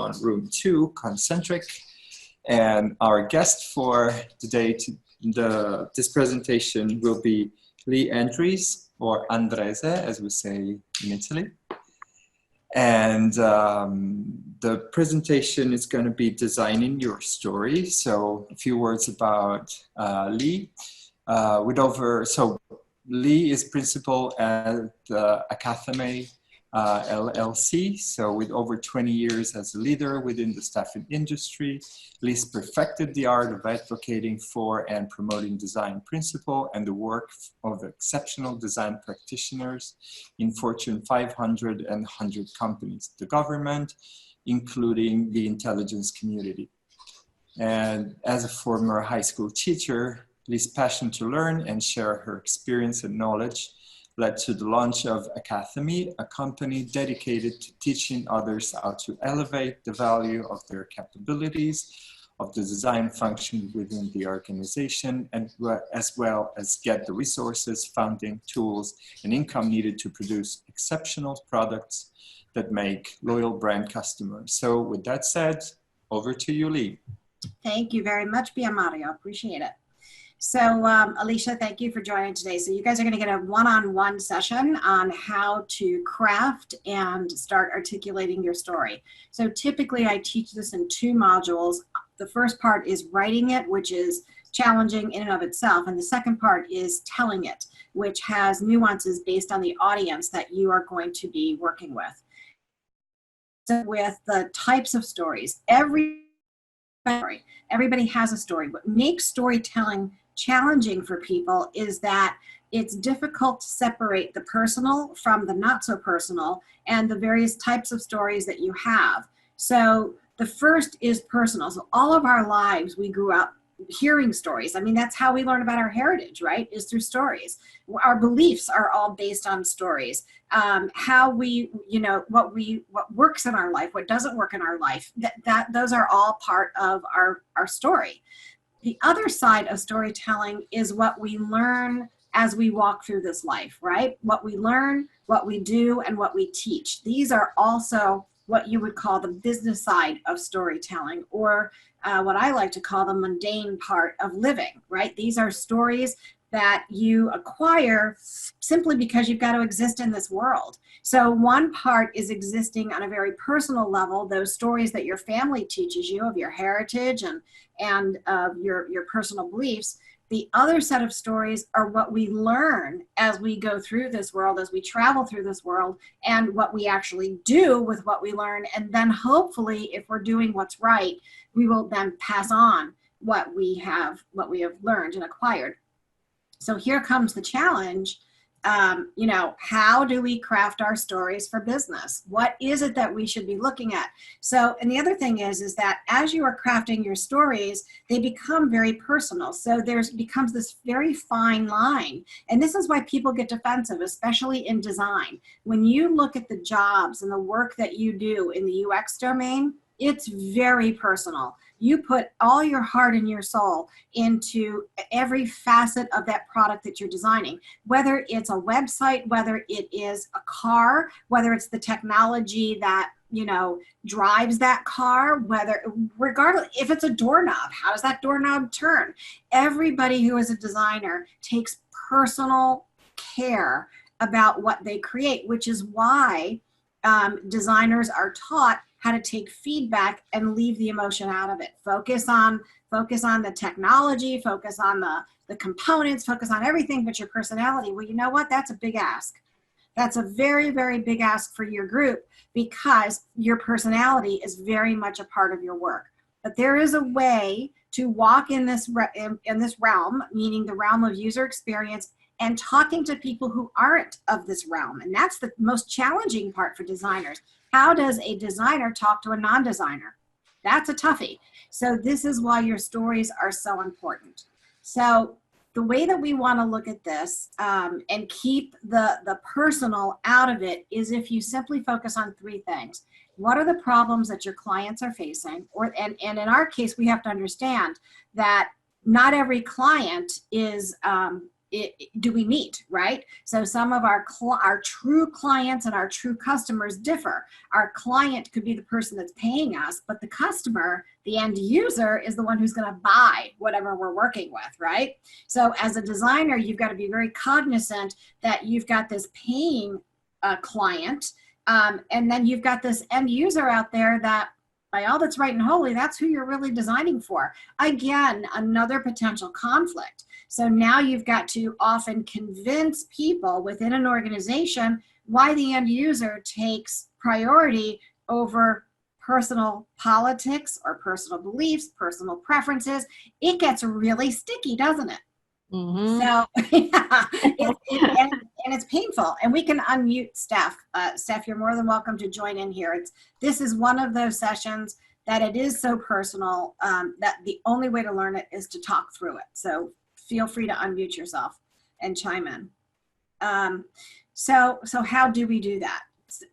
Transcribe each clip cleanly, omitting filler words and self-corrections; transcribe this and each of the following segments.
on room 2, Concentric. And our guest for today, this presentation will be Andrese, or Andrese, as we say in Italy. And the presentation is going to be designing your story. So a few words about Lee. Lee is principal at the Acumen LLC. So with over 20 years as a leader within the staffing industry, Lee's perfected the art of advocating for and promoting design principle and the work of exceptional design practitioners in Fortune 500 and 100 companies, the government, including the intelligence community. And as a former high school teacher, Lee's passion to learn and share her experience and knowledge led to the launch of Academy, a company dedicated to teaching others how to elevate the value of their capabilities of the design function within the organization, and as well as get the resources, funding, tools, and income needed to produce exceptional products that make loyal brand customers. So with that said, over to you, Lee. Thank you very much, Pia Mario. Appreciate it. So Alicia, thank you for joining today. So you guys are going to get a one-on-one session on how to craft and start articulating your story. So typically I teach this in 2 modules. The first part is writing it, which is challenging in and of itself. And the second part is telling it, which has nuances based on the audience that you are going to be working with. So with the types of stories, everybody has a story. What makes storytelling challenging for people is that it's difficult to separate the personal from the not so personal and the various types of stories that you have. So the first is personal. So all of our lives, we grew up hearing stories. I mean, that's how we learn about our heritage, right? Is through stories. Our beliefs are all based on stories. How we, what works in our life, what doesn't work in our life, those are all part of our story. The other side of storytelling is what we learn as we walk through this life, right? What we learn, what we do, and what we teach. These are also what you would call the business side of storytelling, or what I like to call the mundane part of living, right? These are stories that you acquire simply because you've got to exist in this world. So one part is existing on a very personal level, those stories that your family teaches you of your heritage and of your personal beliefs. The other set of stories are what we learn as we go through this world, as we travel through this world, and what we actually do with what we learn. And then hopefully, if we're doing what's right, we will then pass on what we have learned and acquired. So here comes the challenge. How do we craft our stories for business? What is it that we should be looking at? So, and the other thing is that as you are crafting your stories, they become very personal. So becomes this very fine line. And this is why people get defensive, especially in design. When you look at the jobs and the work that you do in the UX domain, it's very personal. You put all your heart and your soul into every facet of that product that you're designing, whether it's a website, whether it is a car, whether it's the technology that, drives that car, regardless, if it's a doorknob, how does that doorknob turn? Everybody who is a designer takes personal care about what they create, which is why designers are taught how to take feedback and leave the emotion out of it. Focus on the technology, focus on the components, focus on everything but your personality. Well, you know what? That's a big ask. That's a very, very big ask for your group because your personality is very much a part of your work. But there is a way to walk in this realm, meaning the realm of user experience, and talking to people who aren't of this realm. And that's the most challenging part for designers. How does a designer talk to a non-designer? That's a toughie. So this is why your stories are so important. So the way that we want to look at this and keep the personal out of it is if you simply focus on 3 things. What are the problems that your clients are facing? And in our case, we have to understand that not every client is do we meet, right? So some of our true clients and our true customers differ. Our client could be the person that's paying us, but the customer, the end user, is the one who's going to buy whatever we're working with, right? So as a designer, you've got to be very cognizant that you've got this paying client, and then you've got this end user out there that, by all that's right and holy, that's who you're really designing for. Again, another potential conflict. So now you've got to often convince people within an organization why the end user takes priority over personal politics or personal beliefs, personal preferences. It gets really sticky, doesn't it? Mm-hmm. So, yeah, and it's painful. And we can unmute Steph. Steph, you're more than welcome to join in here. This is one of those sessions that it is so personal that the only way to learn it is to talk through it. So feel free to unmute yourself and chime in. So how do we do that?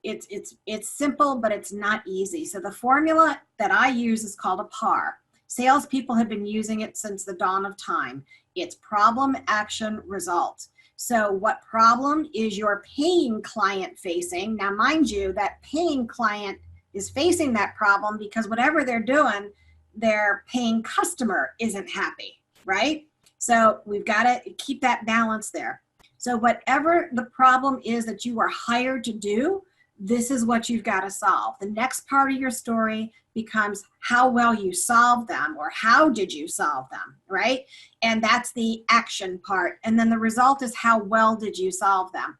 It's simple, but it's not easy. So the formula that I use is called a PAR. Salespeople have been using it since the dawn of time. It's problem, action, result. So what problem is your paying client facing? Now, mind you, that paying client is facing that problem because whatever they're doing, their paying customer isn't happy, right? So we've got to keep that balance there. So whatever the problem is that you are hired to do, this is what you've got to solve. The next part of your story becomes how well you solve them, or how did you solve them, right? And that's the action part. And then the result is how well did you solve them.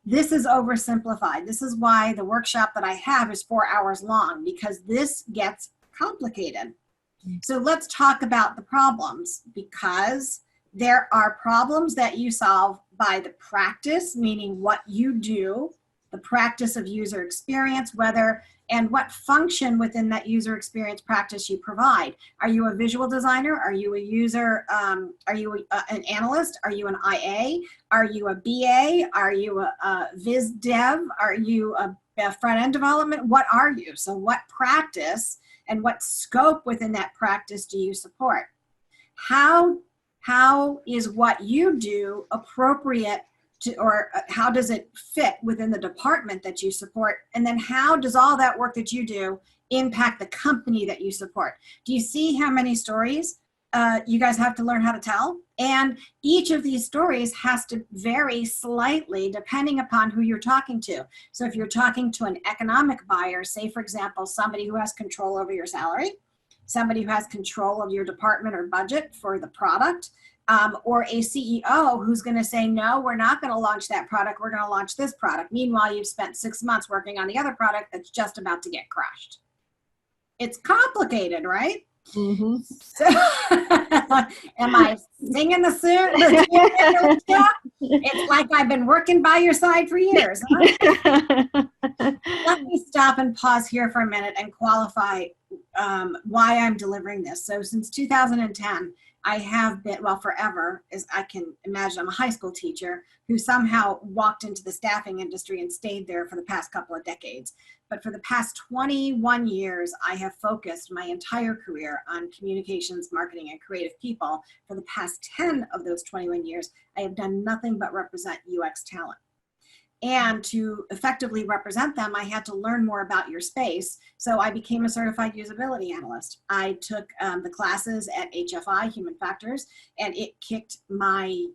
This is oversimplified. This is why the workshop that I have is 4 hours long, because this gets complicated. So let's talk about the problems, because there are problems that you solve by the practice, meaning what you do, the practice of user experience, whether and what function within that user experience practice you provide. Are you a visual designer? Are you a user? Are you an analyst? Are you an IA? Are you a BA? Are you a Viz Dev? Are you a front-end development? What are you? So what practice and what scope within that practice do you support? How is what you do appropriate to, or how does it fit within the department that you support? And then how does all that work that you do impact the company that you support? Do you see how many stories you guys have to learn how to tell? And each of these stories has to vary slightly depending upon who you're talking to. So if you're talking to an economic buyer, say for example, somebody who has control over your salary, somebody who has control of your department or budget for the product, or a CEO who's going to say, no, we're not going to launch that product. We're going to launch this product. Meanwhile, you've spent 6 months working on the other product that's just about to get crushed. It's complicated, right? Mm-hmm. So, am I singing the suit? It's like I've been working by your side for years. Huh? Let me stop and pause here for a minute and qualify why I'm delivering this. So since 2010, I have been, well, forever, as I can imagine, I'm a high school teacher who somehow walked into the staffing industry and stayed there for the past couple of decades. But for the past 21 years, I have focused my entire career on communications, marketing, and creative people. For the past 10 of those 21 years, I have done nothing but represent UX talent. And to effectively represent them, I had to learn more about your space. So I became a certified usability analyst. I took the classes at HFI, Human Factors, and it kicked my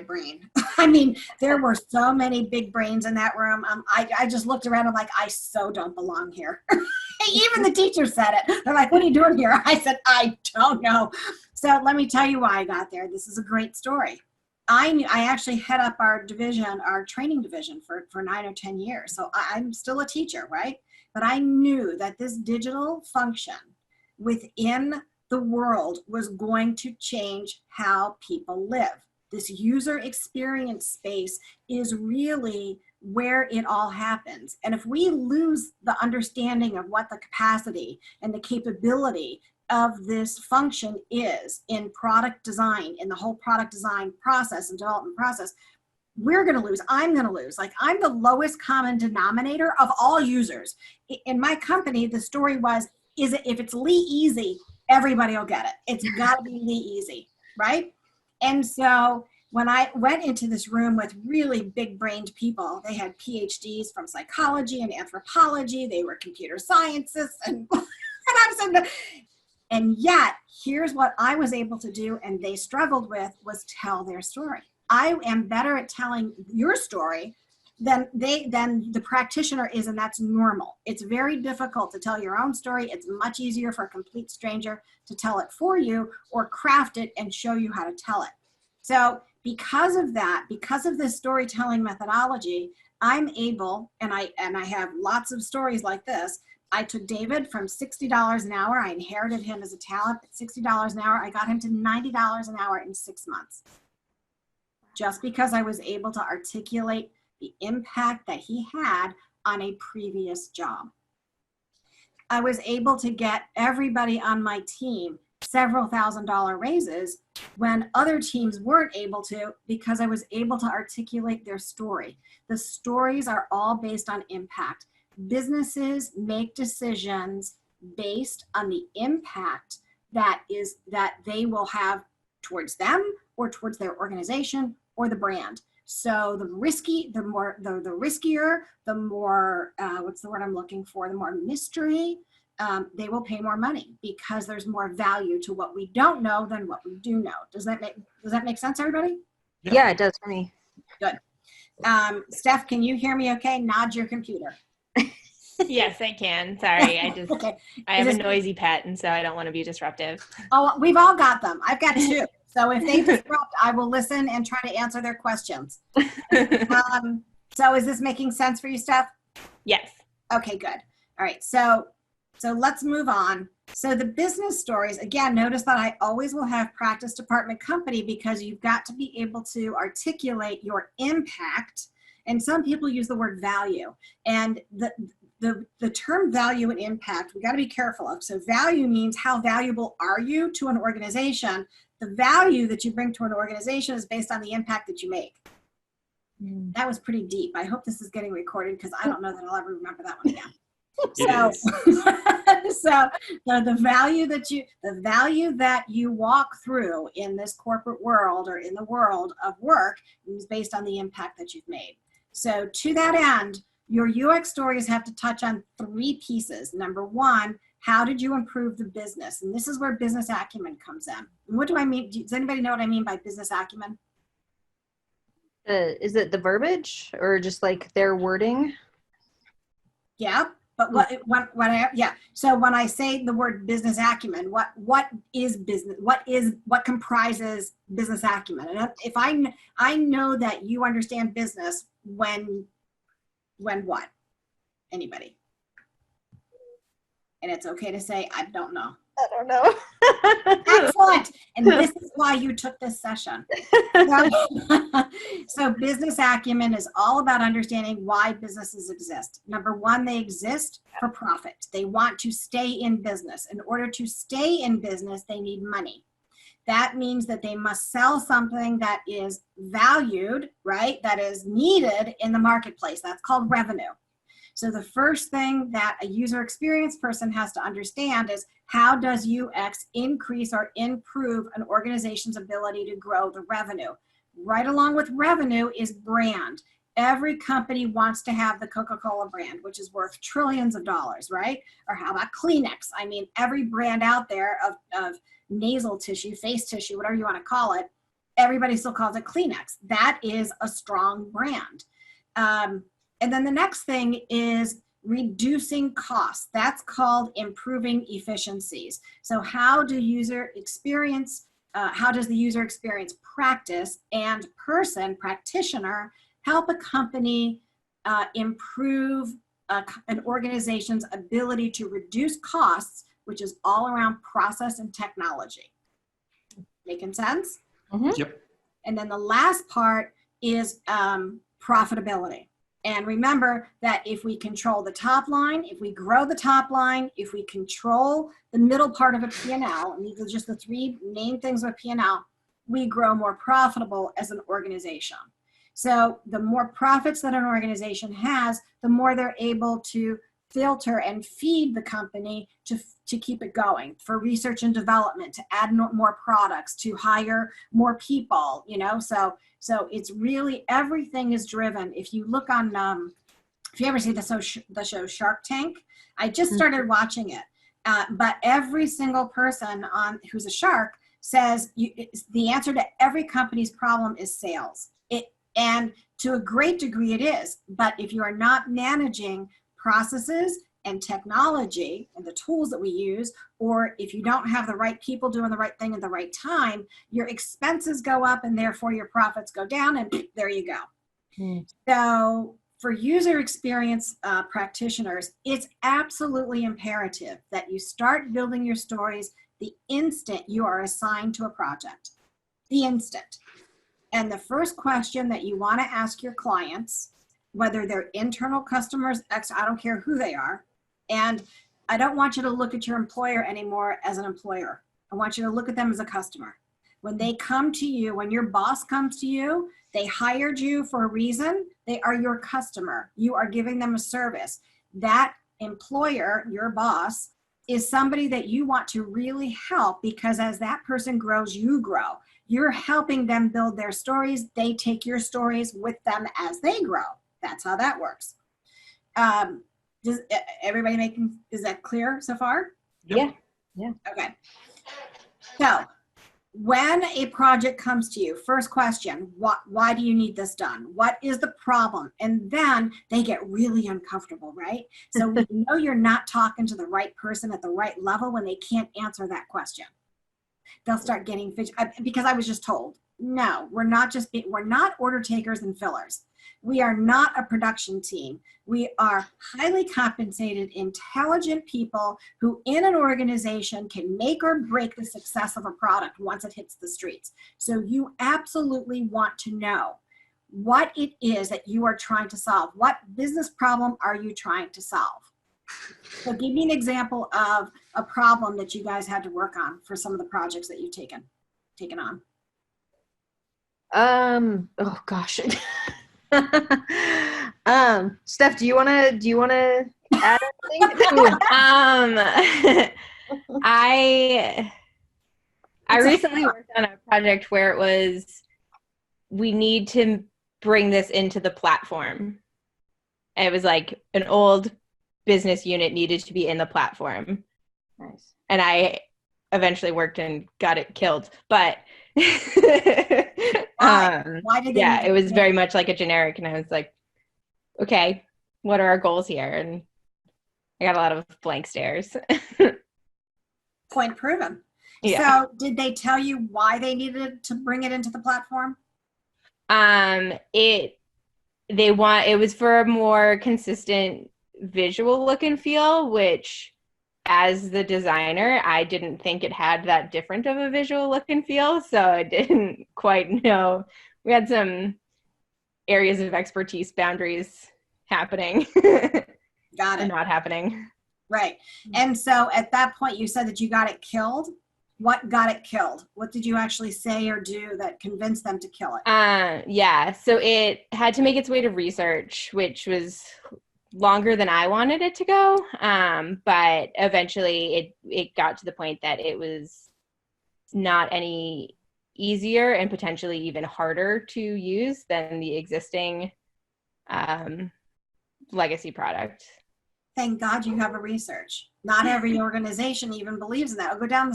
brain. I mean, there were so many big brains in that room. I just looked around, I'm like, I so don't belong here. Even the teachers said it. They're like, what are you doing here? I said, I don't know. So let me tell you why I got there. This is a great story. I actually head up our division, our training division for 9 or 10 years. So I'm still a teacher, right? But I knew that this digital function within the world was going to change how people live. This user experience space is really where it all happens. And if we lose the understanding of what the capacity and the capability of this function is in product design, in the whole product design process and development process, we're going to lose. I'm going to lose. Like, I'm the lowest common denominator of all users. In my company, the story was, if it's Lee Easy, everybody will get it. It's got to be Lee Easy, right? And so when I went into this room with really big-brained people, they had PhDs from psychology and anthropology, they were computer scientists, and, and yet, here's what I was able to do and they struggled with was tell their story. I am better at telling your story than the practitioner is, and that's normal. It's very difficult to tell your own story. It's much easier for a complete stranger to tell it for you or craft it and show you how to tell it. So because of that, because of this storytelling methodology, I'm able, and I have lots of stories like this. I took David from $60 an hour. I inherited him as a talent at $60 an hour. I got him to $90 an hour in 6 months. Just because I was able to articulate the impact that he had on a previous job. I was able to get everybody on my team several $1,000 raises when other teams weren't able to, because I was able to articulate their story. The stories are all based on impact. Businesses make decisions based on the impact that they will have towards them or towards their organization or the brand. So the riskier, the more, what's the word I'm looking for? The more mystery, they will pay more money because there's more value to what we don't know than what we do know. Does that make sense, everybody? Yeah, it does for me. Good. Steph, can you hear me okay? Nod your computer. Yes, I can. Sorry. Okay. I have a noisy pet, and so I don't want to be disruptive. Oh, we've all got them. I've got 2. So if they disrupt, I will listen and try to answer their questions. So is this making sense for you, Steph? Yes. Okay, good. All right. So let's move on. So the business stories, again, notice that I always will have practice department company because you've got to be able to articulate your impact. And some people use the word value. And the term value and impact, we got to be careful of. So value means how valuable are you to an organization? The value that you bring to an organization is based on the impact that you make. That was pretty deep. I hope this is getting recorded because I don't know that I'll ever remember that one again. So the value that you walk through in this corporate world or in the world of work is based on the impact that you've made. So to that end, your UX stories have to touch on 3 pieces. Number 1, how did you improve the business? And this is where business acumen comes in. And what do I mean? Does anybody know what I mean by business acumen? Is it the verbiage or just like their wording? Yeah, but so when I say the word business acumen, what is business? What comprises business acumen? And if I know that you understand business when what? Anybody? And it's okay to say, I don't know. I don't know. Excellent. And this is why you took this session. So business acumen is all about understanding why businesses exist. Number 1, they exist for profit. They want to stay in business. In order to stay in business, they need money. That means that they must sell something that is valued, right? That is needed in the marketplace. That's called revenue. So the first thing that a user experience person has to understand is how does UX increase or improve an organization's ability to grow the revenue? Right along with revenue is brand. Every company wants to have the Coca-Cola brand, which is worth trillions of dollars, right? Or how about Kleenex? I mean, every brand out there of nasal tissue, face tissue, whatever you want to call it, everybody still calls it Kleenex. That is a strong brand. And then the next thing is reducing costs. That's called improving efficiencies. So how does the user experience practice and practitioner help a company improve an organization's ability to reduce costs, which is all around process and technology. Making sense? Mm-hmm. Yep. And then the last part is profitability. And remember that if we control the top line, if we grow the top line, if we control the middle part of a P&L, and these are just the 3 main things of a P&L, we grow more profitable as an organization. So the more profits that an organization has, the more they're able to filter and feed the company to keep it going, for research and development, to add more products, to hire more people, you know. So it's really, everything is driven. If you look on, if you ever see the show Shark Tank, I just started watching it, but every single person on who's a shark says the answer to every company's problem is sales. And to a great degree it is, but if you are not managing processes and technology and the tools that we use, or if you don't have the right people doing the right thing at the right time, your expenses go up and therefore your profits go down, and there you go. So for user experience practitioners, it's absolutely imperative that you start building your stories the instant you are assigned to a project. The instant. And the first question that you want to ask your clients, whether they're internal customers, I don't care who they are, and I don't want you to look at your employer anymore as an employer. I want you to look at them as a customer. When they come to you, when your boss comes to you, they hired you for a reason. They are your customer. You are giving them a service. That employer, your boss, is somebody that you want to really help, because as that person grows, you grow. You're helping them build their stories. They take your stories with them as they grow. That's how that works. Does everybody is that clear so far? Yeah. Okay. So when a project comes to you, first question, why do you need this done? What is the problem? And then they get really uncomfortable, right? So we know you're not talking to the right person at the right level when they can't answer that question. They'll start getting because I was just told, no, we're not order takers and fillers. We are not a production team. We are highly compensated, intelligent people who in an organization can make or break the success of a product once it hits the streets. So you absolutely want to know what it is that you are trying to solve. What business problem are you trying to solve? So give me an example of a problem that you guys had to work on for some of the projects that you've taken on. Oh gosh. Steph, do you wanna add anything? I recently worked on a project where it was, we need to bring this into the platform. And it was like an old business unit needed to be in the platform. Nice. And I eventually worked and got it killed. But Why did they need it was very much like a generic, and I was like, okay, what are our goals here? And I got a lot of blank stares. Point proven. Yeah. So did they tell you why they needed to bring it into the platform? It was for a more consistent visual look and feel, which as the designer, I didn't think it had that different of a visual look and feel. So I didn't quite know. We had some areas of expertise boundaries happening. Got it. And not happening. Right. And so at that point you said that you got it killed. What got it killed? What did you actually say or do that convinced them to kill it? Yeah. So it had to make its way to research, which was longer than I wanted it to go. But eventually it got to the point that it was not any easier and potentially even harder to use than the existing legacy product. Thank God you have a research. Not every organization even believes in that. Go down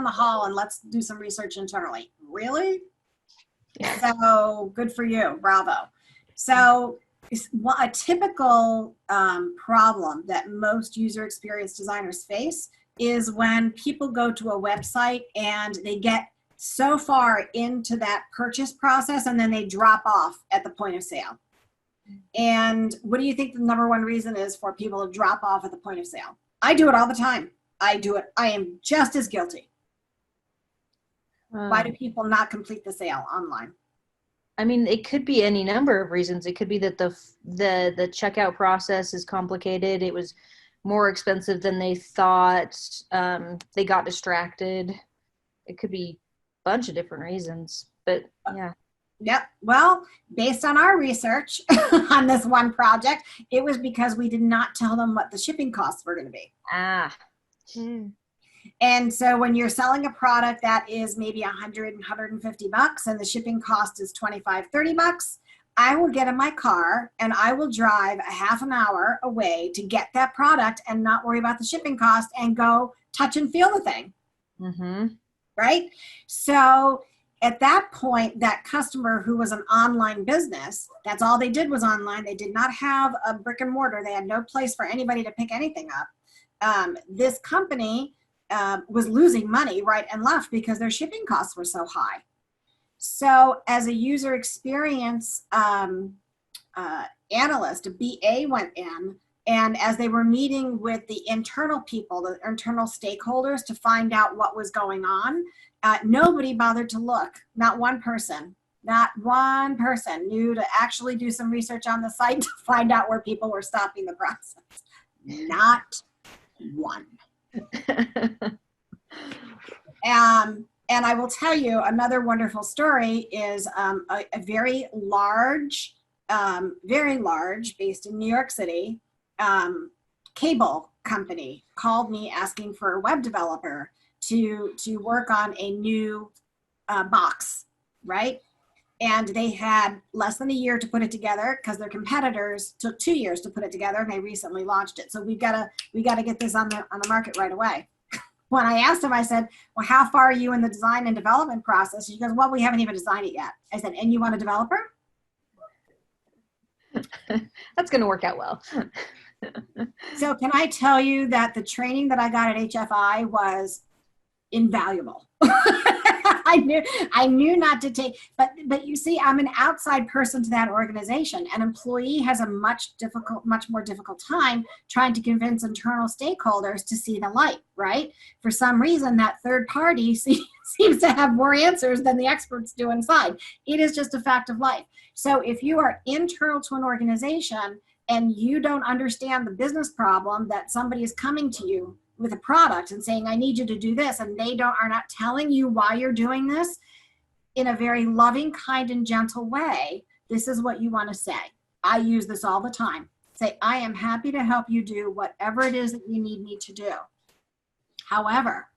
the hall and let's do some research internally. Really? Yeah. So good for you. Bravo. So a typical problem that most user experience designers face is when people go to a website and they get so far into that purchase process and then they drop off at the point of sale. And what do you think the number one reason is for people to drop off at the point of sale? I do it all the time. I do it. I am just as guilty. Why do people not complete the sale online? I mean, it could be any number of reasons. It could be that the checkout process is complicated. It was more expensive than they thought. They got distracted. It could be a bunch of different reasons. But yeah. Yep. Well, based on our research on this one project, it was because we did not tell them what the shipping costs were going to be. Ah. And so when you're selling a product that is maybe 100, 150 bucks and the shipping cost is 25, 30 bucks, I will get in my car and I will drive a half an hour away to get that product and not worry about the shipping cost and go touch and feel the thing. Mm-hmm. Right? So at that point, that customer who was an online business, that's all they did was online. They did not have a brick and mortar. They had no place for anybody to pick anything up. This company was losing money right and left because their shipping costs were so high. So as a user experience analyst, a BA went in, and as they were meeting with the internal people, the internal stakeholders to find out what was going on, nobody bothered to look. Not one person knew to actually do some research on the site to find out where people were stopping the process. Not one. And I will tell you another wonderful story is a very large, based in New York City, cable company called me asking for a web developer to work on a new box, right? And they had less than a year to put it together because their competitors took 2 years to put it together, and they recently launched it. So we gotta get this on the market right away. When I asked him, I said, well, how far are you in the design and development process? He goes, well, we haven't even designed it yet. I said, and you want a developer? That's going to work out well. So can I tell you that the training that I got at HFI was invaluable. I knew not to take, but you see, I'm an outside person to that organization. An employee has a much more difficult time trying to convince internal stakeholders to see the light, right? For some reason, that third party seems to have more answers than the experts do inside. It is just a fact of life. So if you are internal to an organization and you don't understand the business problem that somebody is coming to you with a product and saying, I need you to do this, and they are not telling you why you're doing this in a very loving, kind, and gentle way, this is what you want to say. I use this all the time. Say, I am happy to help you do whatever it is that you need me to do. However,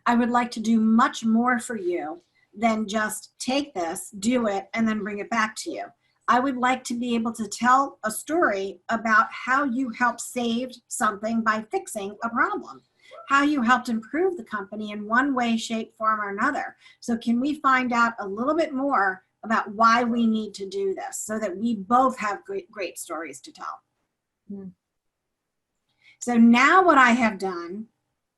I would like to do much more for you than just take this, do it, and then bring it back to you. I would like to be able to tell a story about how you helped save something by fixing a problem, how you helped improve the company in one way, shape, form, or another. So can we find out a little bit more about why we need to do this so that we both have great stories to tell? Mm. So now what I have done,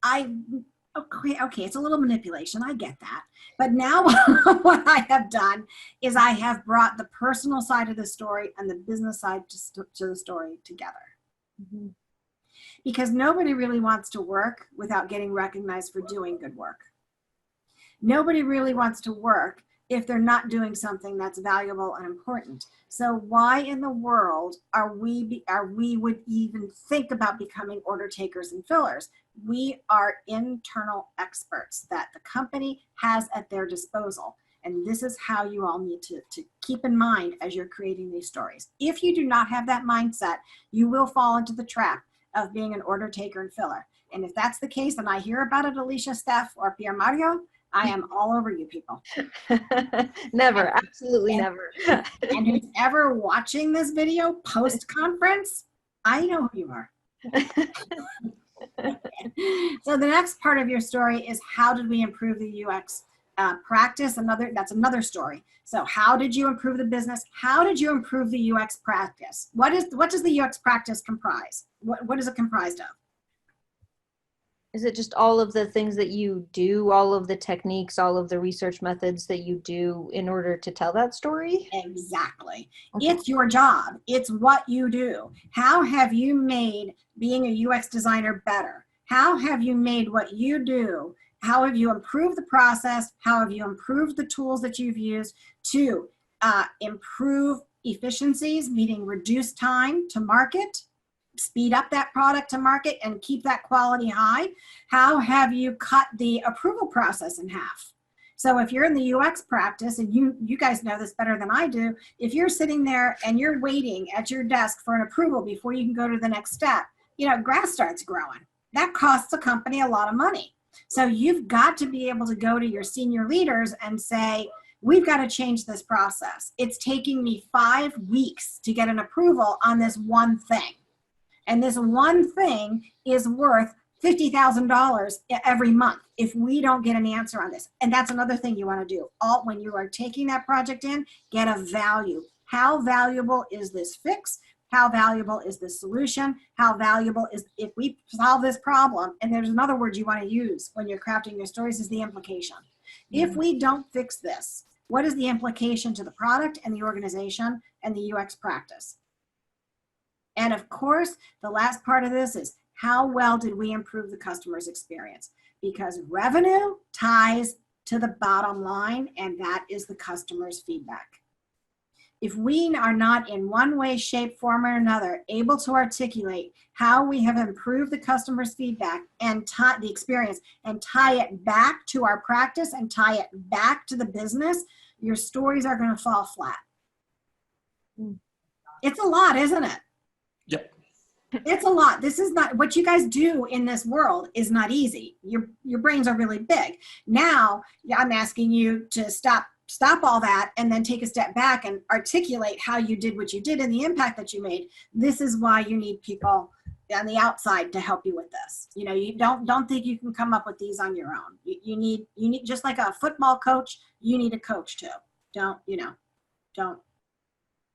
okay, it's a little manipulation, I get that. But now what I have done is I have brought the personal side of the story and the business side to the story together. Mm-hmm. Because nobody really wants to work without getting recognized for doing good work. Nobody really wants to work if they're not doing something that's valuable and important. So why in the world we would even think about becoming order takers and fillers? We are internal experts that the company has at their disposal. And this is how you all need to keep in mind as you're creating these stories. If you do not have that mindset, you will fall into the trap of being an order taker and filler. And if that's the case, and I hear about it, Alicia, Steph, or Pierre Mario, I am all over you people. Never, absolutely never. And who's ever watching this video post-conference, I know who you are. So the next part of your story is how did we improve the UX practice? That's another story. So how did you improve the business? How did you improve the UX practice? What does the UX practice comprise? What is it comprised of? Is it just all of the things that you do, all of the techniques, all of the research methods that you do in order to tell that story? Exactly. Okay. It's your job. It's what you do. How have you made being a UX designer better? How have you made what you do? How have you improved the process? How have you improved the tools that you've used to improve efficiencies, meaning reduce time to market, speed up that product to market, and keep that quality high? How have you cut the approval process in half? So if you're in the UX practice, and you guys know this better than I do, if you're sitting there and you're waiting at your desk for an approval before you can go to the next step, grass starts growing. That costs a company a lot of money. So you've got to be able to go to your senior leaders and say, we've got to change this process. It's taking me 5 weeks to get an approval on this one thing. And this one thing is worth $50,000 every month if we don't get an answer on this. And that's another thing you want to do. When you are taking that project in, get a value. How valuable is this fix? How valuable is this solution? How valuable is, if we solve this problem, and there's another word you want to use when you're crafting your stories, is the implication. If we don't fix this, what is the implication to the product and the organization and the UX practice? And of course, the last part of this is, how well did we improve the customer's experience? Because revenue ties to the bottom line, and that is the customer's feedback. If we are not in one way, shape, form, or another able to articulate how we have improved the customer's feedback and the experience, and tie it back to our practice and tie it back to the business, your stories are going to fall flat. It's a lot, isn't it? Yep. It's a lot. This is not what you guys do in this world is not easy. Your brains are really big. Now I'm asking you to stop all that and then take a step back and articulate how you did what you did and the impact that you made. This is why you need people on the outside to help you with this. You don't think you can come up with these on your own. You need, just like a football coach, you need a coach too. Don't.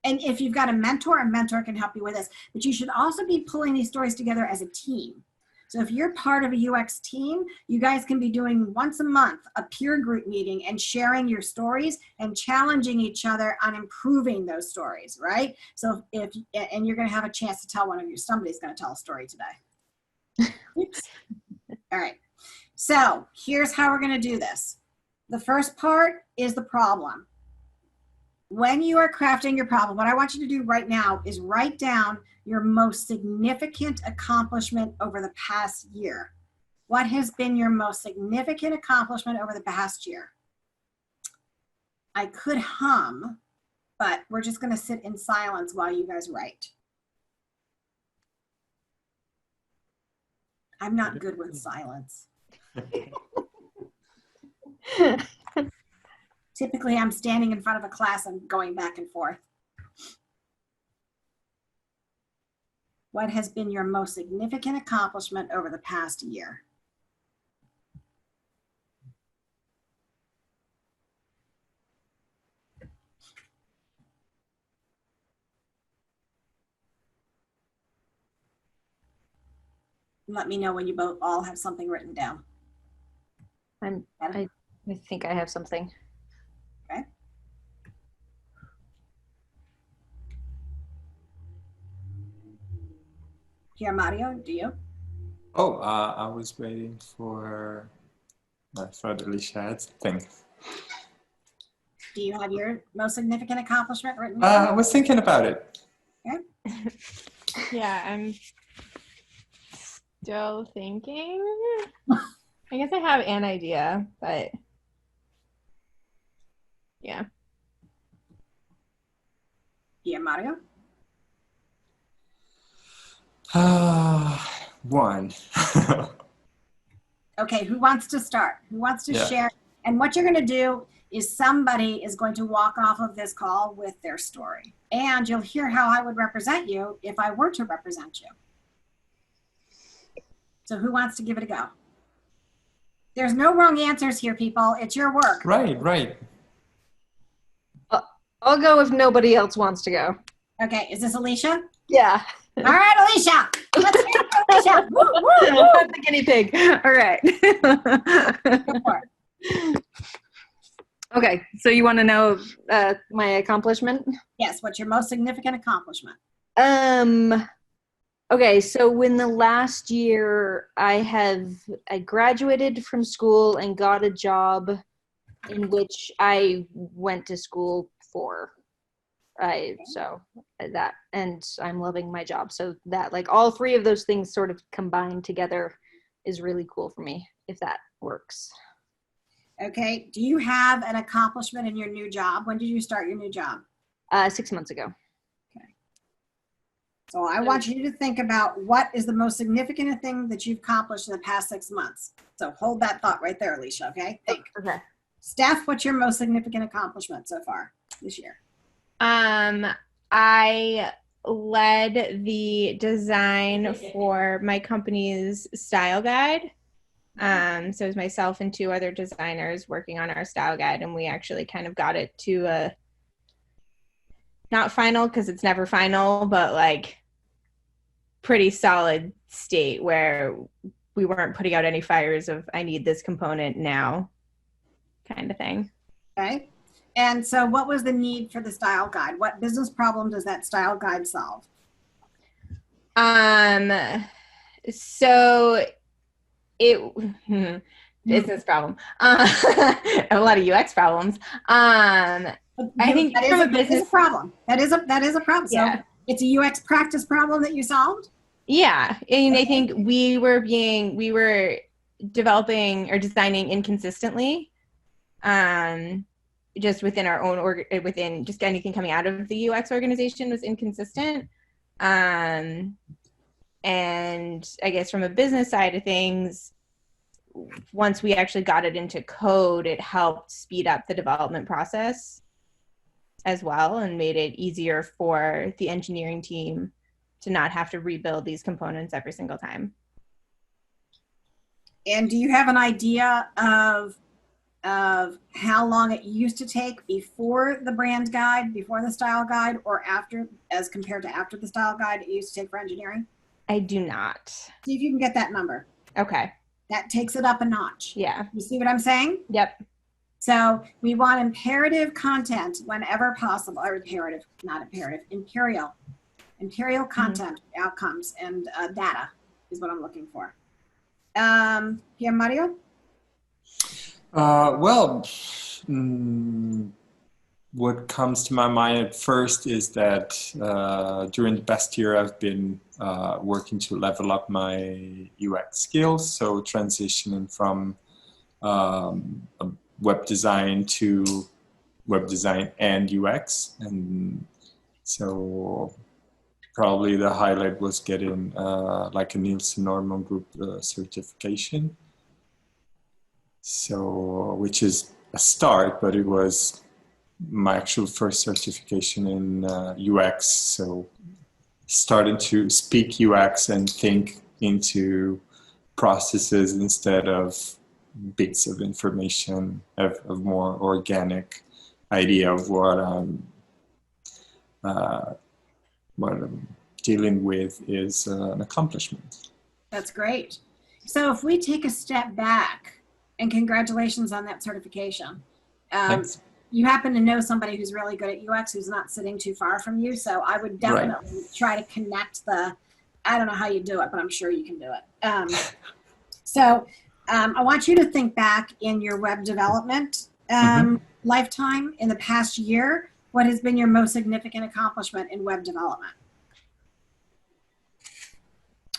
And if you've got a mentor can help you with this. But you should also be pulling these stories together as a team. So if you're part of a UX team, you guys can be doing once a month a peer group meeting and sharing your stories and challenging each other on improving those stories, right? So and you're going to have a chance to tell somebody's going to tell a story today. Oops. All right. So here's how we're going to do this. The first part is the problem. When you are crafting your problem, what I want you to do right now is write down your most significant accomplishment over the past year. What has been your most significant accomplishment over the past year? I could hum, but we're just going to sit in silence while you guys write. I'm not good with silence. Typically, I'm standing in front of a class and going back and forth. What has been your most significant accomplishment over the past year? Let me know when you both all have something written down. I think I have something. Okay. Here, Mario, do you? Oh, I was waiting for Alicia had something. Do you have your most significant accomplishment written I down? was thinking about it. Okay. Yeah, I'm still thinking. I guess I have an idea, but yeah. Yeah, Mario? One. Okay, who wants to start? Who wants to Yeah. share? And what you're going to do is somebody is going to walk off of this call with their story. And you'll hear how I would represent you if I were to represent you. So who wants to give it a go? There's no wrong answers here, people. It's your work. Right. I'll go if nobody else wants to go. Okay, is this Alicia? Yeah. All right, Alicia. Let's hear it for Alicia. Woo, woo, woo. I'm the guinea pig. All right. Go for it. Okay, so you want to know my accomplishment? Yes, what's your most significant accomplishment? Okay, so in the last year, I graduated from school and got a job in which I went to school for. So that, and I'm loving my job. So that, like, all three of those things sort of combined together is really cool for me, if that works. Okay. Do you have an accomplishment in your new job? When did you start your new job? 6 months ago. So I want you to think about what is the most significant thing that you've accomplished in the past 6 months. So hold that thought right there, Alicia, okay? Think. Okay. Steph, what's your most significant accomplishment so far this year? I led the design for my company's style guide. So it was myself and 2 other designers working on our style guide, and we actually kind of got it to a, not final because it's never final, but like pretty solid state where we weren't putting out any fires of I need this component now kind of thing. Okay. And so what was the need for the style guide? What business problem does that style guide solve? So it business problem. A lot of UX problems. I think that from is a business problem. That is a problem. Yeah. So it's a UX practice problem that you solved? Yeah. And I think we were developing or designing inconsistently. Just within our own within just anything coming out of the UX organization was inconsistent. And I guess from a business side of things, once we actually got it into code, it helped speed up the development process as well and made it easier for the engineering team to not have to rebuild these components every single time. And do you have an idea of how long it used to take before the brand guide, before the style guide, or after, as compared to after the style guide it used to take for engineering? I do not. See if you can get that number. Okay. That takes it up a notch. Yeah. You see what I'm saying? Yep. So we want imperative content whenever possible, or imperative, not imperative, imperial content, outcomes, and data is what I'm looking for. Pierre Mario? What comes to my mind at first is that during the past year I've been working to level up my UX skills, so transitioning from web design to web design and UX, and so probably the highlight was getting like a Nielsen Norman Group certification. So, which is a start, but it was my actual first certification in UX. So starting to speak UX and think into processes instead of bits of information, of more organic idea of what I'm dealing with is an accomplishment. That's great. So if we take a step back, and congratulations on that certification. Thanks. You happen to know somebody who's really good at UX who's not sitting too far from you. So I would definitely try to connect I don't know how you do it, but I'm sure you can do it. I want you to think back in your web development lifetime in the past year. What has been your most significant accomplishment in web development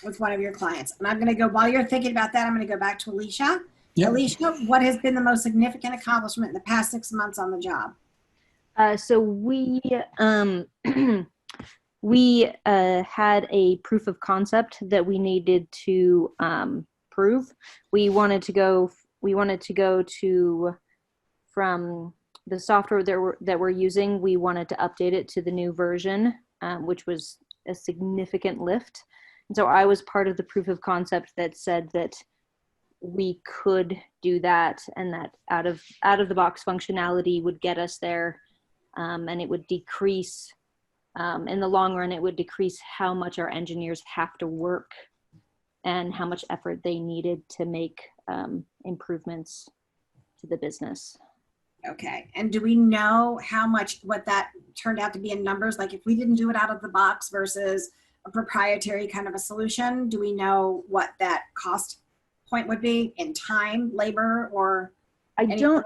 with one of your clients? And I'm going to go, while you're thinking about that, I'm going to go back to Alicia. Yep. Alicia, what has been the most significant accomplishment in the past 6 months on the job? So we had a proof of concept that we needed to prove. We wanted to go to from the software that we're using. We wanted to update it to the new version, which was a significant lift. And so I was part of the proof of concept that said that we could do that, and that out of the box functionality would get us there, and it would decrease in the long run. It would decrease how much our engineers have to work and how much effort they needed to make improvements to the business. Okay, and do we know what that turned out to be in numbers? Like if we didn't do it out of the box versus a proprietary kind of a solution, do we know what that cost point would be in time, labor, or I know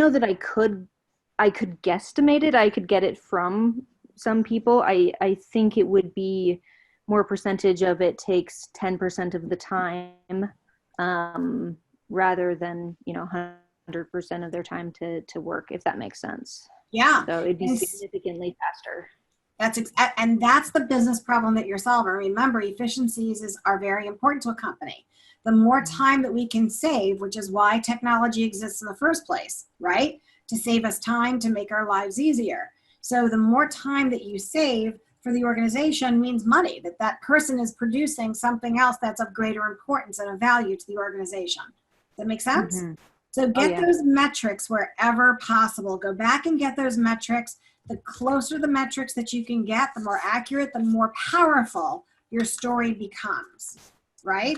that I could guesstimate it. I could get it from some people. I think it would be more percentage of it takes 10% of the time rather than 100% 100% of their time to work, if that makes sense. Yeah. So it'd be And significantly faster. and that's the business problem that you're solving. Remember, efficiencies are very important to a company. The more time that we can save, which is why technology exists in the first place, right? To save us time, to make our lives easier. So the more time that you save for the organization means money, that person is producing something else that's of greater importance and of value to the organization. Does that make sense? Mm-hmm. So get those metrics wherever possible. Go back and get those metrics. The closer the metrics that you can get, the more accurate, the more powerful your story becomes, right?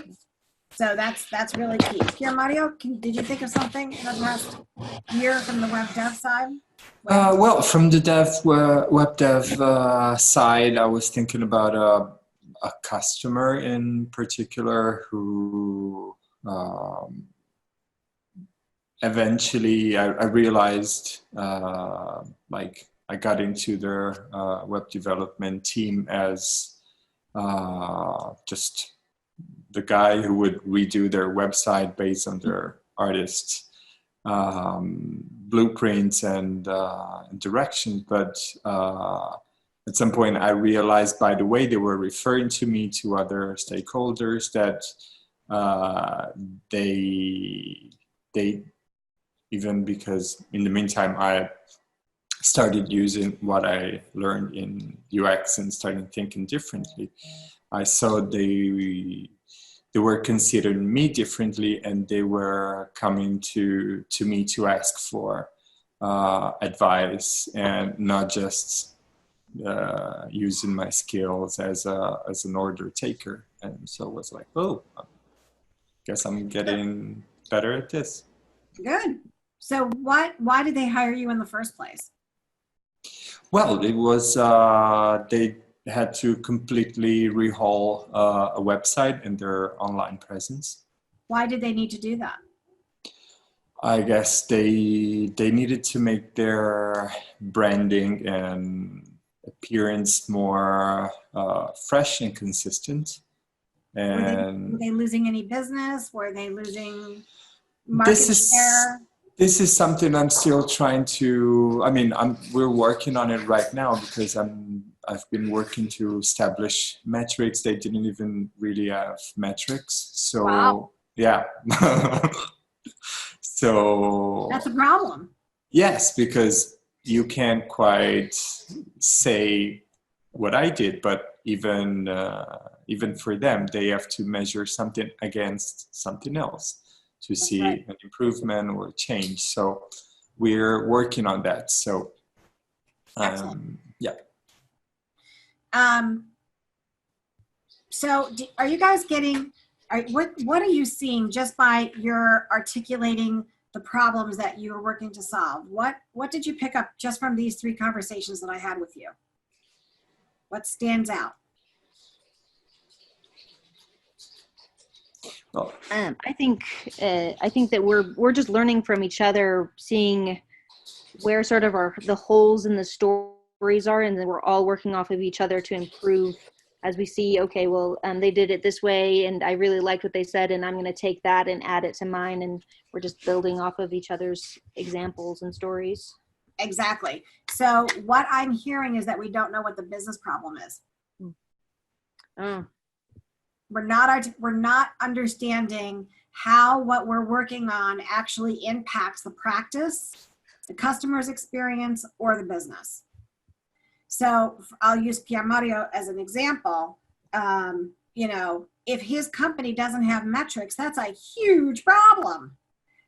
So that's really key. Pierre Mario, did you think of something in the past year from the web dev side? Well, from the web dev side, I was thinking about a customer in particular who eventually I realized like I got into their web development team as just the guy who would redo their website based on their artists' blueprints and directions. But at some point I realized by the way they were referring to me to other stakeholders that they even because in the meantime I started using what I learned in UX and started thinking differently. I saw they were considering me differently, and they were coming to me to ask for advice and not just using my skills as an order taker. And so it was like, oh, I guess I'm getting better at this. Good. So why did they hire you in the first place? Well, it was they had to completely rehaul a website and their online presence. Why did they need to do that? I guess they needed to make their branding and appearance more fresh and consistent. And were they losing any business? Were they losing market share? This is something I'm still trying to. I mean, we're working on it right now because I've been working to establish metrics. They didn't even really have metrics, so wow. Yeah. So that's a problem. Yes, because you can't quite say what I did, but even for them, they have to measure something against something else to see an improvement or a change. So we're working on that. So yeah. So are you guys getting, what are you seeing just by your articulating the problems that you were working to solve? What did you pick up just from these 3 conversations that I had with you? What stands out? Well, I think that we're just learning from each other, seeing where sort of the holes in the stories are, and then we're all working off of each other to improve as we see, okay, well, they did it this way, and I really liked what they said, and I'm going to take that and add it to mine, and we're just building off of each other's examples and stories. Exactly. So what I'm hearing is that we don't know what the business problem is. Oh. We're not understanding how what we're working on actually impacts the practice, the customer's experience, or the business. So I'll use Pierre Mario as an example. You know, if his company doesn't have metrics, that's a huge problem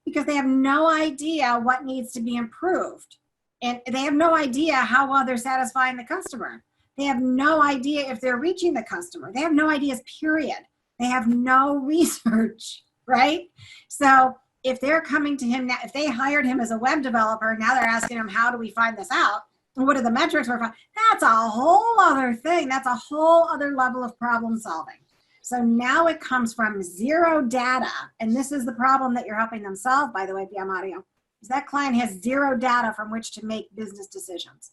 because they have no idea what needs to be improved. And they have no idea how well they're satisfying the customer. They have no idea if they're reaching the customer. They have no ideas, period. They have no research, right? So if they're coming to him now, if they hired him as a web developer, now they're asking him, how do we find this out? What are the metrics we're finding? That's a whole other thing. That's a whole other level of problem solving. So now it comes from zero data. And this is the problem that you're helping them solve, by the way, Pierre Mario, is that client has zero data from which to make business decisions.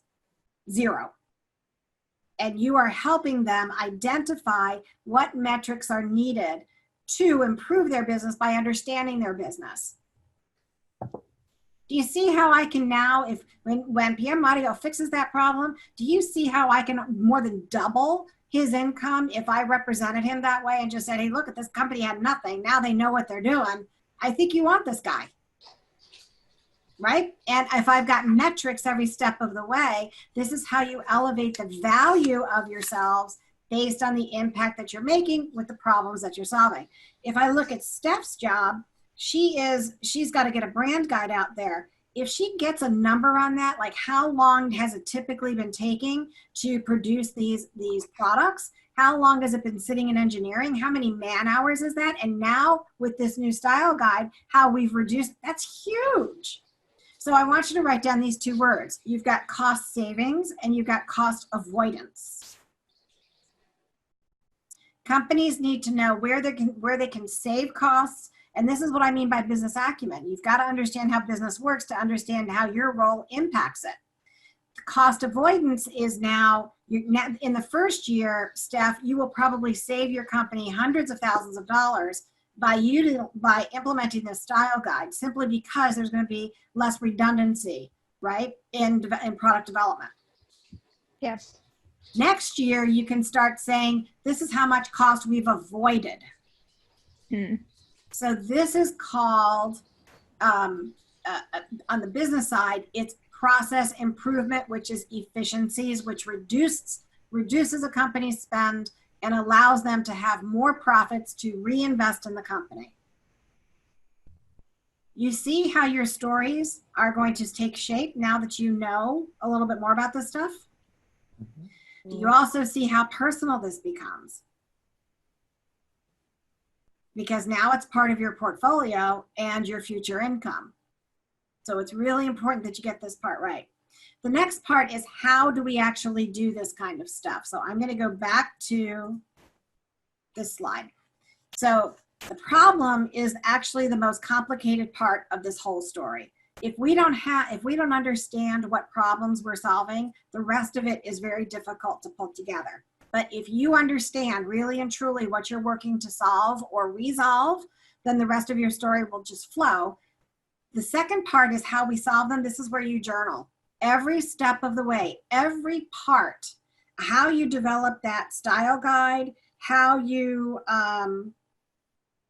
Zero. And you are helping them identify what metrics are needed to improve their business by understanding their business. Do you see how I can now, if when Pierre Mario fixes that problem, do you see how I can more than double his income if I represented him that way and just said, hey, look, at this company had nothing. Now they know what they're doing. I think you want this guy. Right? And if I've got metrics every step of the way, this is how you elevate the value of yourselves based on the impact that you're making with the problems that you're solving. If I look at Steph's job, she's got to get a brand guide out there. If she gets a number on that, like how long has it typically been taking to produce these products? How long has it been sitting in engineering? How many man hours is that? And now with this new style guide, how we've reduced, that's huge. So I want you to write down these two words. You've got cost savings and you've got cost avoidance. Companies need to know where they can save costs. And this is what I mean by business acumen. You've got to understand how business works to understand how your role impacts it. Cost avoidance is now in the first year, Steph, you will probably save your company hundreds of thousands of dollars by implementing this style guide, simply because there's going to be less redundancy, right, in product development. Yes. Next year, you can start saying, this is how much cost we've avoided. So this is called, on the business side, it's process improvement, which is efficiencies, which reduces a company's spend and allows them to have more profits to reinvest in the company. You see how your stories are going to take shape now that you know a little bit more about this stuff? Mm-hmm. Do you also see how personal this becomes? Because now it's part of your portfolio and your future income. So it's really important that you get this part right. The next part is, how do we actually do this kind of stuff? So I'm going to go back to this slide. So the problem is actually the most complicated part of this whole story. If we don't understand what problems we're solving, the rest of it is very difficult to put together. But if you understand really and truly what you're working to solve or resolve, then the rest of your story will just flow. The second part is how we solve them. This is where you journal. Every step of the way, every part, how you develop that style guide, how you, the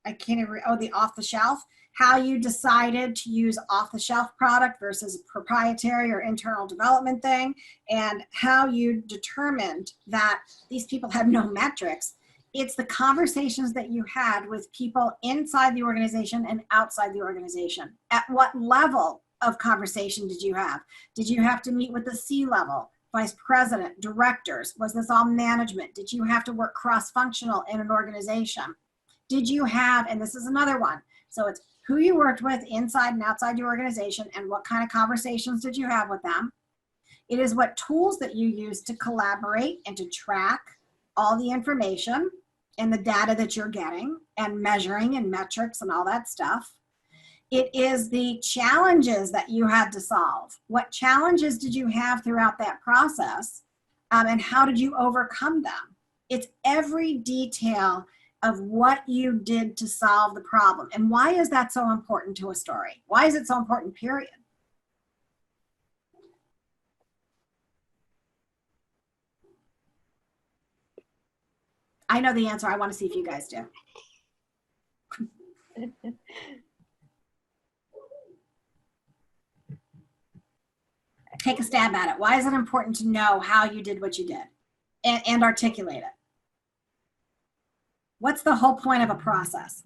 off-the-shelf, how you decided to use off-the-shelf product versus proprietary or internal development thing, and how you determined that these people have no metrics. It's the conversations that you had with people inside the organization and outside the organization. At what level of conversation did you have? Did you have to meet with the C-level, vice president, directors? Was this all management? Did you have to work cross-functional in an organization? Did you have, and this is another one, so it's who you worked with inside and outside your organization and what kind of conversations did you have with them. It is what tools that you use to collaborate and to track all the information and the data that you're getting and measuring and metrics and all that stuff. It is the challenges that you had to solve. What challenges did you have throughout that process, and how did you overcome them? It's every detail of what you did to solve the problem. And why is that so important to a story? Why is it so important, period? I know the answer. I want to see if you guys do. Take a stab at it. Why is it important to know how you did what you did and articulate it? What's the whole point of a process?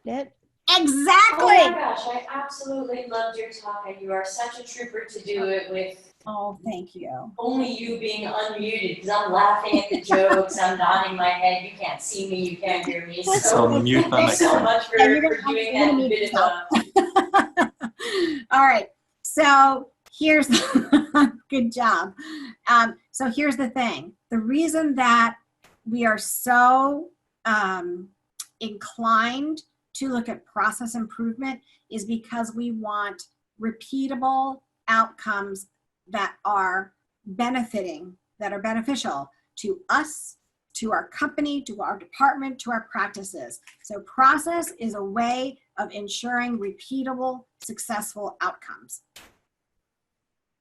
It. Exactly. Oh my gosh, I absolutely loved your talk, and you are such a trooper to do it with. Oh, thank you. Only you being unmuted, because I'm laughing at the jokes, I'm nodding my head, you can't see me, you can't hear me. So mute my thanks so microphone. much for doing that bit of All right, so here's, good job. So here's the thing. The reason that we are so inclined to look at process improvement is because we want repeatable outcomes that are beneficial to us, to our company, to our department, to our practices. So process is a way of ensuring repeatable, successful outcomes.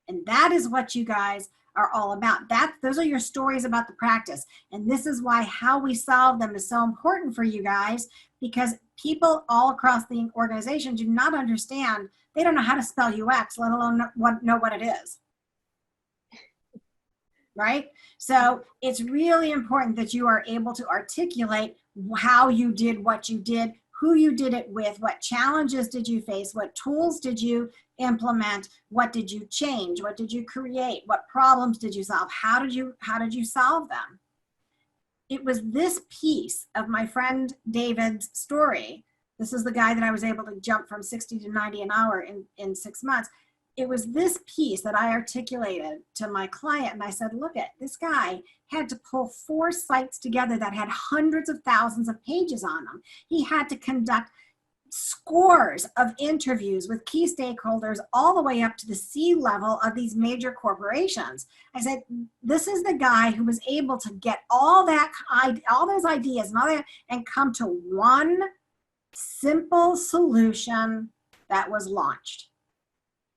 And that is what you guys are all about. Those are your stories about the practice. And this is why how we solve them is so important for you guys, because people all across the organization do not understand. They don't know how to spell UX, let alone know what it is. Right? So it's really important that you are able to articulate how you did what you did, who you did it with, what challenges did you face, what tools did you implement, what did you change, what did you create, what problems did you solve, how did you solve them? It was this piece of my friend David's story. This is the guy that I was able to jump from 60 to 90 an hour in 6 months. It was this piece that I articulated to my client, and I said, look at this guy had to pull 4 sites together that had hundreds of thousands of pages on them. He had to conduct scores of interviews with key stakeholders all the way up to the C-level of these major corporations. I said, this is the guy who was able to get all those ideas and all that and come to one simple solution that was launched.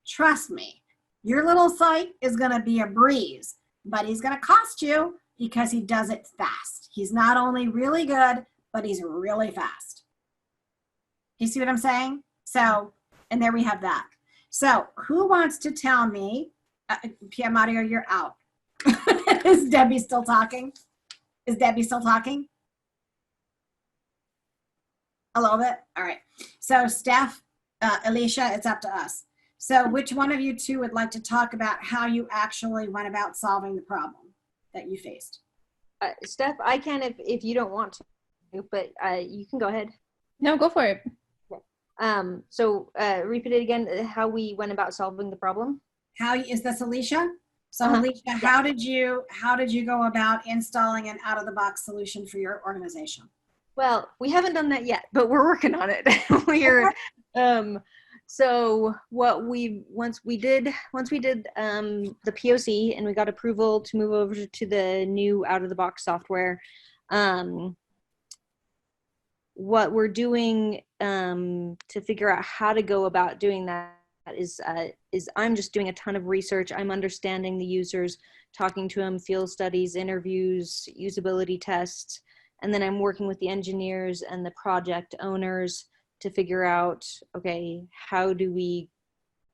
Trust me, your little site is going to be a breeze, but he's going to cost you because he does it fast. He's not only really good, but he's really fast. You see what I'm saying? So, and there we have that. So who wants to tell me, Pia Mario, you're out. Is Debbie still talking? Is Debbie still talking? A little bit? All right. So Steph, Alicia, it's up to us. So which one of you two would like to talk about how you actually went about solving the problem that you faced? Steph, I can if you don't want to, but you can go ahead. No, go for it. So repeat it again, how we went about solving the problem. How is this Alicia? So Alicia, how did you go about installing an out-of-the-box solution for your organization? Well, we haven't done that yet, but we're working on it. We're so what once we did the POC and we got approval to move over to the new out-of-the-box software, what we're doing to figure out how to go about doing that is I'm just doing a ton of research. I'm understanding the users, talking to them, field studies, interviews, usability tests, and then I'm working with the engineers and the project owners to figure out, okay, how do we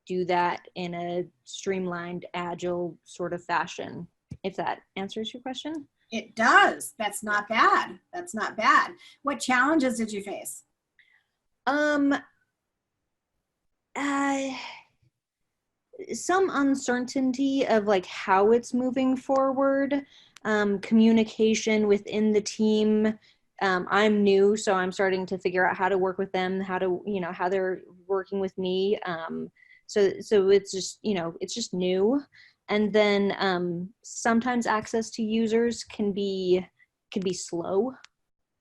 do that in a streamlined, agile sort of fashion? If that answers your question. It does. That's not bad. That's not bad. What challenges did you face? Some uncertainty of like how it's moving forward, communication within the team. I'm new, so I'm starting to figure out how to work with them, how they're working with me. So it's just, it's just new. And then sometimes access to users can be slow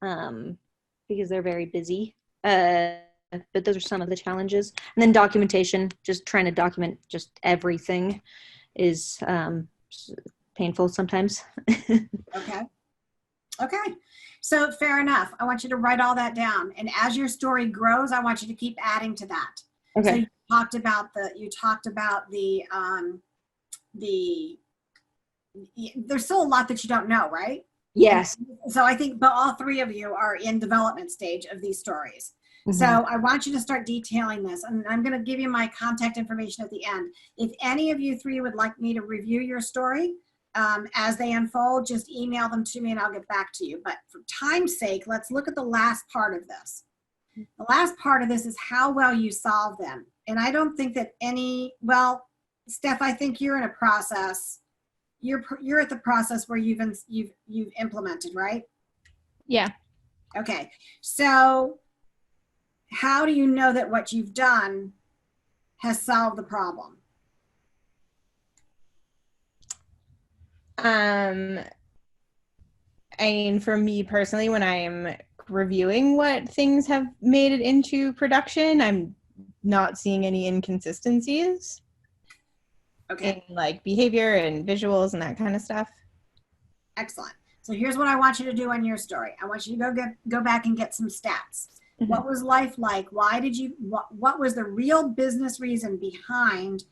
because they're very busy. But those are some of the challenges. And then documentation, just trying to document just everything is painful sometimes. Okay. So fair enough. I want you to write all that down. And as your story grows, I want you to keep adding to that. Okay. So you talked about there's still a lot that you don't know, right? Yes. So I think, but all 3 of you are in development stage of these stories. Mm-hmm. So I want you to start detailing this, and I'm going to give you my contact information at the end. If any of you 3 would like me to review your story as they unfold, just email them to me and I'll get back to you. But for time's sake, let's look at the last part of this. The last part of this is how well you solve them. And I don't think that Steph, I think you're in a process. You're at the process where you've implemented, right? Yeah. Okay. So how do you know that what you've done has solved the problem? I mean, for me personally, when I'm reviewing what things have made it into production, I'm not seeing any inconsistencies. Okay. In like behavior and visuals and that kind of stuff. Excellent. So here's what I want you to do on your story. I want you to go back and get some stats. Mhm. What was life like? Why did you, what was the real business reason behind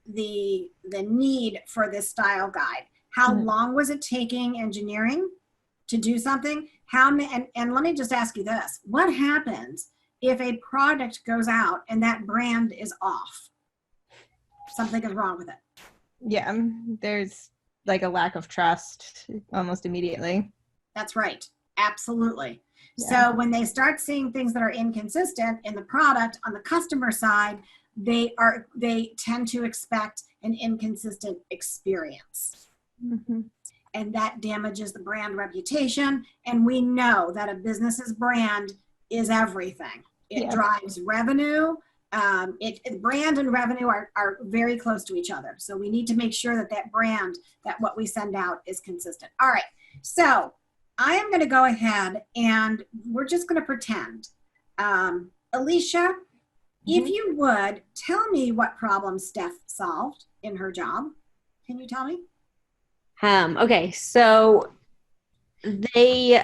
the need for this style guide? How Mhm. long was it taking engineering to do something? And let me just ask you this. What happens if a product goes out and that brand is off? Something is wrong with it. Yeah, there's like a lack of trust almost immediately. That's right. Absolutely. Yeah. So when they start seeing things that are inconsistent in the product on the customer side, they tend to expect an inconsistent experience. Mm-hmm. And that damages the brand reputation. And we know that a business's brand is everything. It Yeah. drives revenue. Brand and revenue are very close to each other. So we need to make sure that that brand, that what we send out is consistent. All right. So I am going to go ahead and we're just going to pretend. Alicia, if you would tell me what problem Steph solved in her job. Can you tell me? Okay, so they,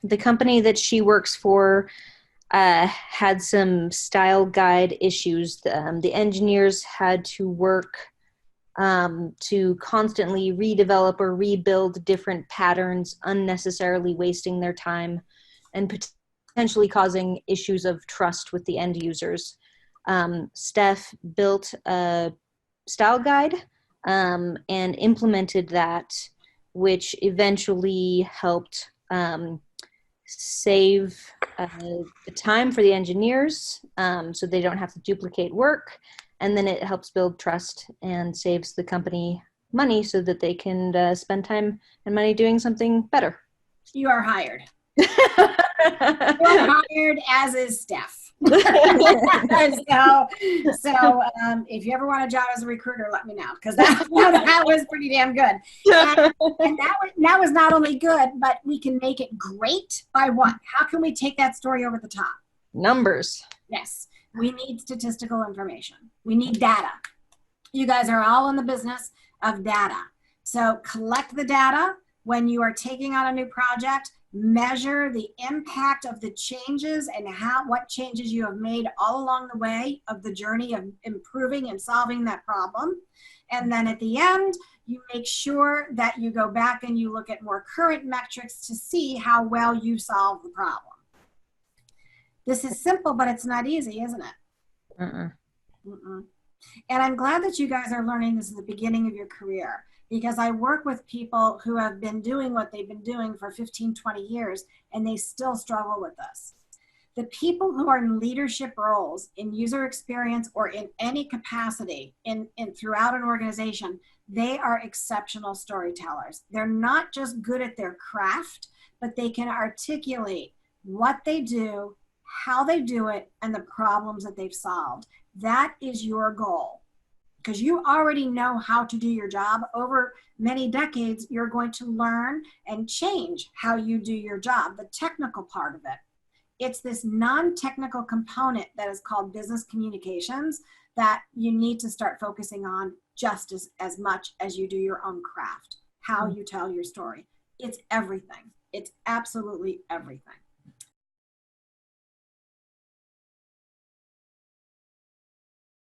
the company that she works for, had some style guide issues. The engineers had to work to constantly redevelop or rebuild different patterns, unnecessarily wasting their time and potentially causing issues of trust with the end users. Steph built a style guide and implemented that, which eventually helped save the time for the engineers, so they don't have to duplicate work. And then it helps build trust and saves the company money so that they can spend time and money doing something better. You are hired. You're hired, as is Steph. So if you ever want a job as a recruiter, let me know, because that was pretty damn good. And that was not only good, but we can make it great by what? How can we take that story over the top? Numbers. Yes, we need statistical information. We need data. You guys are all in the business of data. So collect the data when you are taking on a new project. Measure the impact of the changes and what changes you have made all along the way of the journey of improving and solving that problem. And then at the end, you make sure that you go back and you look at more current metrics to see how well you solve the problem. This is simple, but it's not easy, isn't it? And I'm glad that you guys are learning this at the beginning of your career, because I work with people who have been doing what they've been doing for 15, 20 years, and they still struggle with this. The people who are in leadership roles in user experience or in any capacity in throughout an organization, they are exceptional storytellers. They're not just good at their craft, but they can articulate what they do, how they do it, and the problems that they've solved. That is your goal. Because you already know how to do your job. Over many decades, you're going to learn and change how you do your job, the technical part of it. It's this non-technical component that is called business communications that you need to start focusing on just as much as you do your own craft, how you tell your story. It's everything. It's absolutely everything.